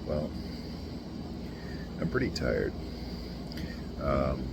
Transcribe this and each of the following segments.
Well, I'm pretty tired. Um,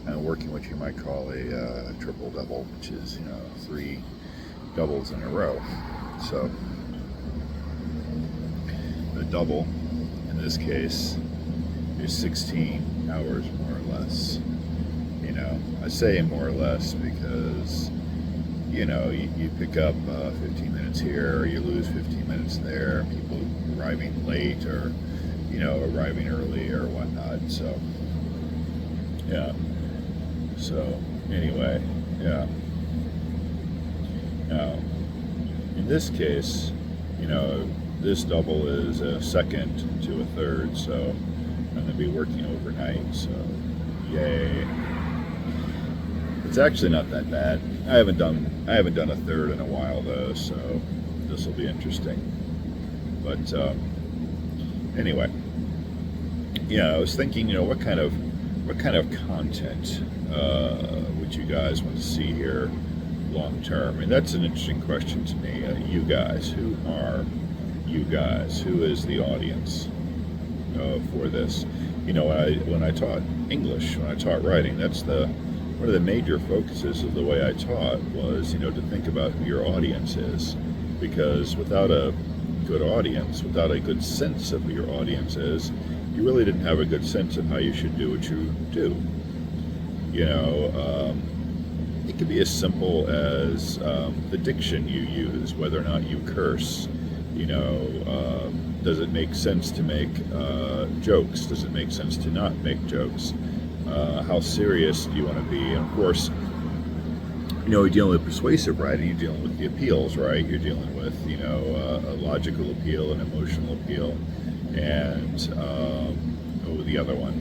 I'm working what you might call a triple double, which is, three doubles in a row. So, a double in this case is 16 hours more or less. I say more or less because, you pick up 15 minutes here, or you lose 15 minutes there, people arriving late or, arriving early or whatnot. So, yeah. So, anyway, yeah. Now, in this case, this double is a second to a third, so I'm going to be working overnight, so yay. It's actually not that bad. I haven't done a third in a while though, so this will be interesting. But anyway, I was thinking, what kind of content would you guys want to see here long term? And that's an interesting question to me. You guys, who are you guys? Who is the audience for this? When I taught English, when I taught writing, that's one of the major focuses of the way I taught was, to think about who your audience is. Because without a good audience, without a good sense of who your audience is, you really didn't have a good sense of how you should do what you do. It could be as simple as the diction you use, whether or not you curse. Does it make sense to make jokes? Does it make sense to not make jokes? How serious do you want to be? And of course, you're dealing with persuasive writing, you're dealing with the appeals, right? You're dealing with, a logical appeal, an emotional appeal, and, the other one.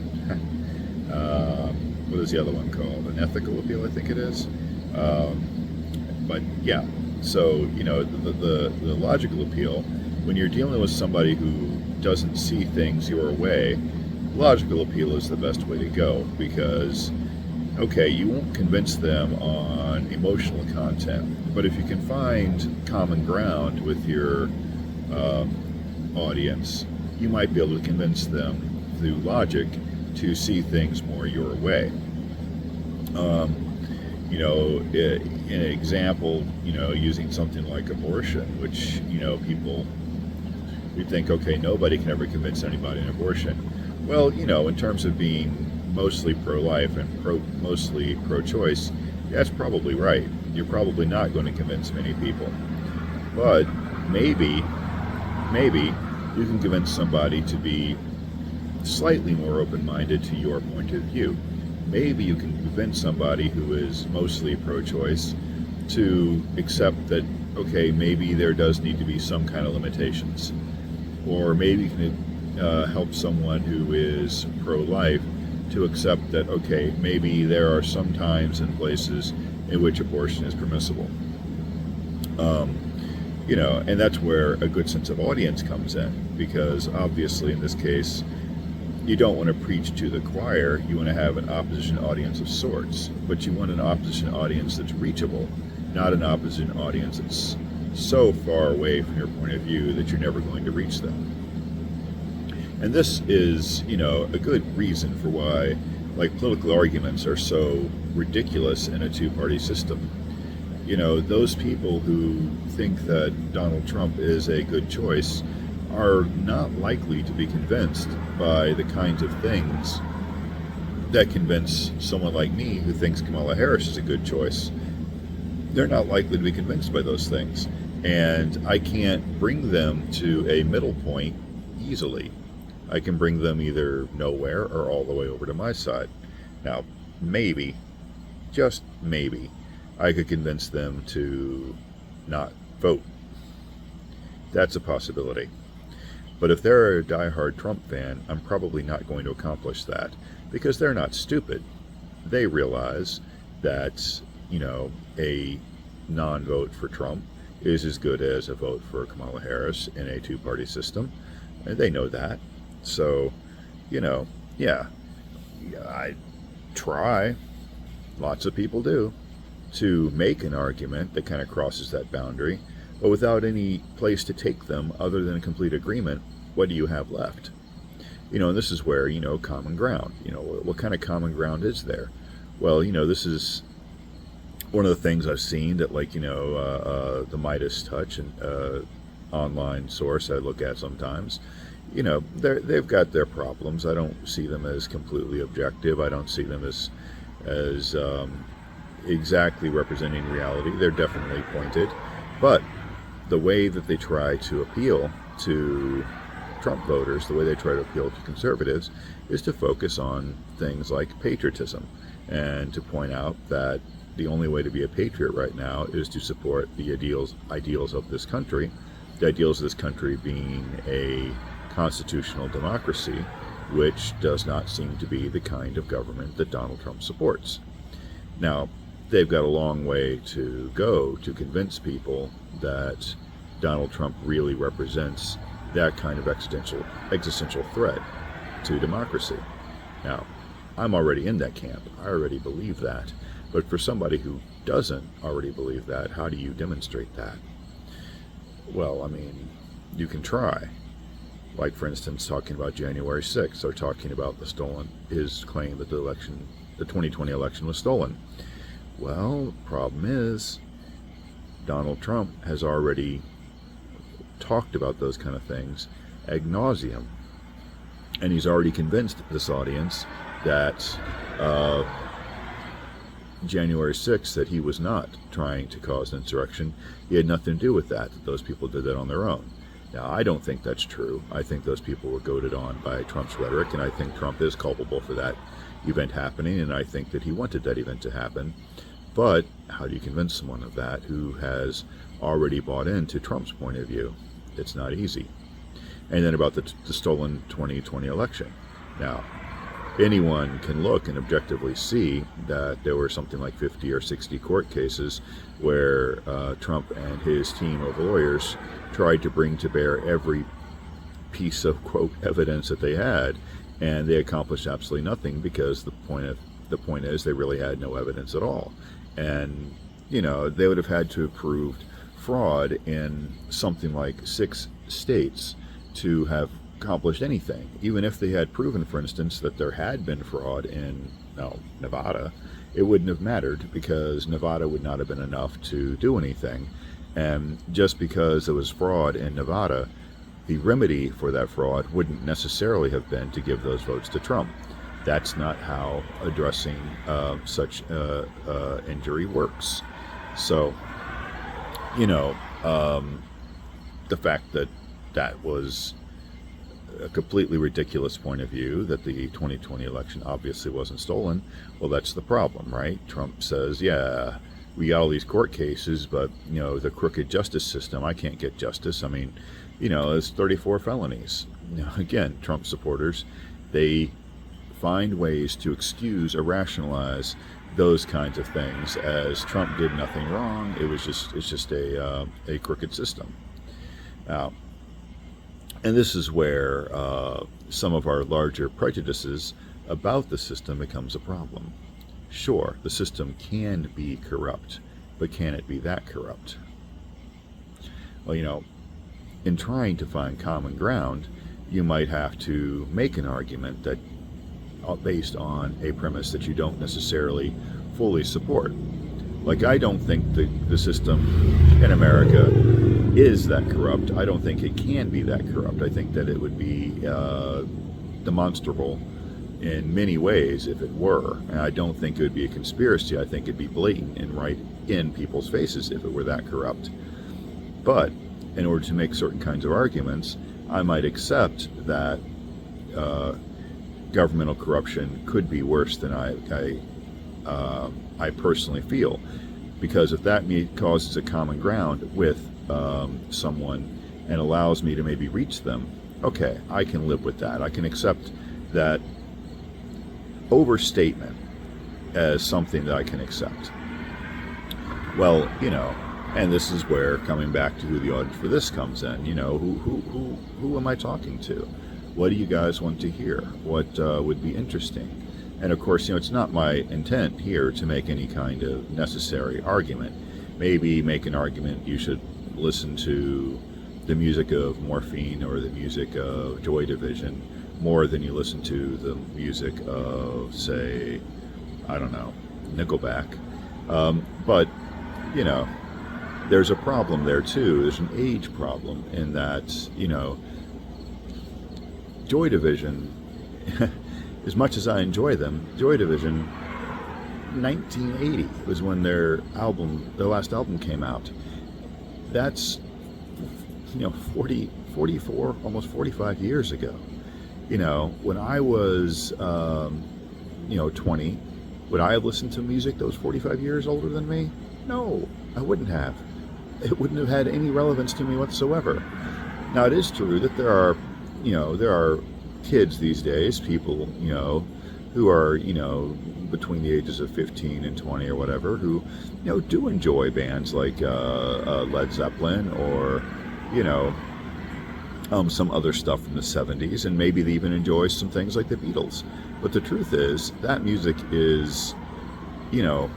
What is the other one called? An ethical appeal, I think it is. But yeah, so, the logical appeal, when you're dealing with somebody who doesn't see things your way, logical appeal is the best way to go because, okay, you won't convince them on emotional content, but if you can find common ground with your audience, you might be able to convince them through logic to see things more your way. An example, using something like abortion, which, people, we think, okay, nobody can ever convince anybody on abortion. Well, in terms of being mostly pro-life and mostly pro-choice, that's probably right. You're probably not going to convince many people. But maybe you can convince somebody to be slightly more open-minded to your point of view. Maybe you can convince somebody who is mostly pro-choice to accept that, okay, maybe there does need to be some kind of limitations. Or maybe you can help someone who is pro-life to accept that, okay, maybe there are some times and places in which abortion is permissible. And that's where a good sense of audience comes in, because obviously in this case, you don't want to preach to the choir. You want to have an opposition audience of sorts, but you want an opposition audience that's reachable, not an opposition audience that's so far away from your point of view that you're never going to reach them. And this is, a good reason for why, political arguments are so ridiculous in a two-party system. Those people who think that Donald Trump is a good choice are not likely to be convinced by the kinds of things that convince someone like me who thinks Kamala Harris is a good choice. They're not likely to be convinced by those things. And I can't bring them to a middle point easily. I can bring them either nowhere or all the way over to my side. Now, maybe, just maybe, I could convince them to not vote. That's a possibility. But if they're a diehard Trump fan, I'm probably not going to accomplish that, because they're not stupid. They realize that, a non-vote for Trump is as good as a vote for Kamala Harris in a two-party system, and they know that. So, yeah, I try, lots of people do, to make an argument that kind of crosses that boundary, but without any place to take them other than a complete agreement, what do you have left? And this is where, common ground, what kind of common ground is there? Well, this is one of the things I've seen that, like, the Midas Touch and online source I look at sometimes, they've got their problems. I don't see them as completely objective. I don't see them as exactly representing reality. They're definitely pointed, but the way that they try to appeal to Trump voters, the way they try to appeal to conservatives, is to focus on things like patriotism and to point out that the only way to be a patriot right now is to support the ideals of this country, the ideals of this country being a constitutional democracy, which does not seem to be the kind of government that Donald Trump supports. Now, they've got a long way to go to convince people that Donald Trump really represents that kind of existential threat to democracy. Now, I'm already in that camp. I already believe that. But for somebody who doesn't already believe that, how do you demonstrate that? Well, I mean, you can try. Like, for instance, talking about January 6th, or talking about his claim that the 2020 election was stolen. Well, the problem is, Donald Trump has already talked about those kind of things ad nauseum. And he's already convinced this audience that January 6th, that he was not trying to cause an insurrection. He had nothing to do with that those people did that on their own. Now, I don't think that's true. I think those people were goaded on by Trump's rhetoric, and I think Trump is culpable for that event happening, and I think that he wanted that event to happen. But how do you convince someone of that who has already bought into Trump's point of view? It's not easy. And then about the stolen 2020 election. Now, anyone can look and objectively see that there were something like 50 or 60 court cases where Trump and his team of lawyers tried to bring to bear every piece of, quote, evidence that they had, and they accomplished absolutely nothing, because the point is they really had no evidence at all. And, they would have had to have proved fraud in something like 6 states to have accomplished anything. Even if they had proven, for instance, that there had been fraud in Nevada, it wouldn't have mattered, because Nevada would not have been enough to do anything. And just because there was fraud in Nevada, the remedy for that fraud wouldn't necessarily have been to give those votes to Trump. That's not how addressing such injury works. So, the fact that that was a completely ridiculous point of view, that the 2020 election obviously wasn't stolen, well, that's the problem, right? Trump says, yeah, we got all these court cases, but, the crooked justice system, I can't get justice. I mean, it's 34 felonies. Again, Trump supporters, they find ways to excuse or rationalize those kinds of things as Trump did nothing wrong. It's just a crooked system. Now, and this is where some of our larger prejudices about the system becomes a problem. Sure, the system can be corrupt, but can it be that corrupt? Well, in trying to find common ground, you might have to make an argument that based on a premise that you don't necessarily fully support. Like, I don't think the system in America is that corrupt. I don't think it can be that corrupt. I think that it would be demonstrable in many ways if it were. And I don't think it would be a conspiracy. I think it'd be blatant and right in people's faces if it were that corrupt. But in order to make certain kinds of arguments, I might accept that governmental corruption could be worse than I personally feel, because if that causes a common ground with someone and allows me to maybe reach them, okay, I can live with that. I can accept that overstatement as something that I can accept. Well, and this is where, coming back to who the audience for this comes in, who am I talking to? What do you guys want to hear? What would be interesting? And of course, it's not my intent here to make any kind of necessary argument. Maybe make an argument you should listen to the music of Morphine or the music of Joy Division more than you listen to the music of, say, I don't know, Nickelback. But, you know, there's a problem there too. There's an age problem in that, you know, Joy Division, as much as I enjoy them, Joy Division, 1980 was when their last album came out. That's, you know, 44, almost 45 years ago. You know, when I was, you know, 20, would I have listened to music that was 45 years older than me? No, I wouldn't have. It wouldn't have had any relevance to me whatsoever. Now, it is true that there are kids these days, people, you know, who are, you know, between the ages of 15 and 20 or whatever, who, you know, do enjoy bands like Led Zeppelin or, you know, some other stuff from the 70s, and maybe they even enjoy some things like the Beatles. But the truth is, that music is, you know,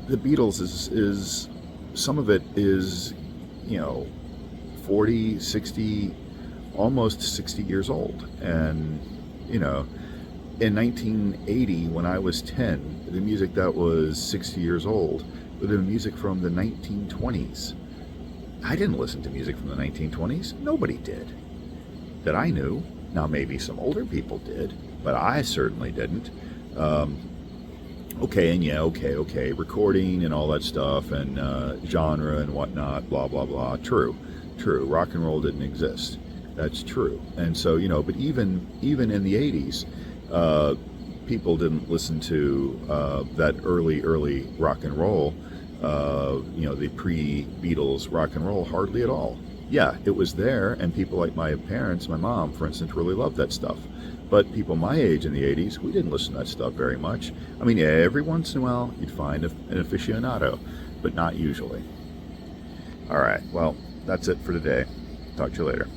the Beatles is some of it is, you know, 40, 60, almost 60 years old. And, you know, in 1980, when I was 10, the music that was 60 years old would have been music from the 1920s. I didn't listen to music from the 1920s. Nobody did that I knew. Now, maybe some older people did, but I certainly didn't. Okay, recording and all that stuff and genre and whatnot, blah, blah, blah. True. Rock and roll didn't exist. That's true. And so, you know, but even in the 80s, people didn't listen to that early rock and roll, you know, the pre-Beatles rock and roll hardly at all. Yeah, it was there, and people like my parents, my mom, for instance, really loved that stuff. But people my age in the 80s, we didn't listen to that stuff very much. I mean, every once in a while, you'd find an aficionado, but not usually. All right, well, that's it for today. Talk to you later.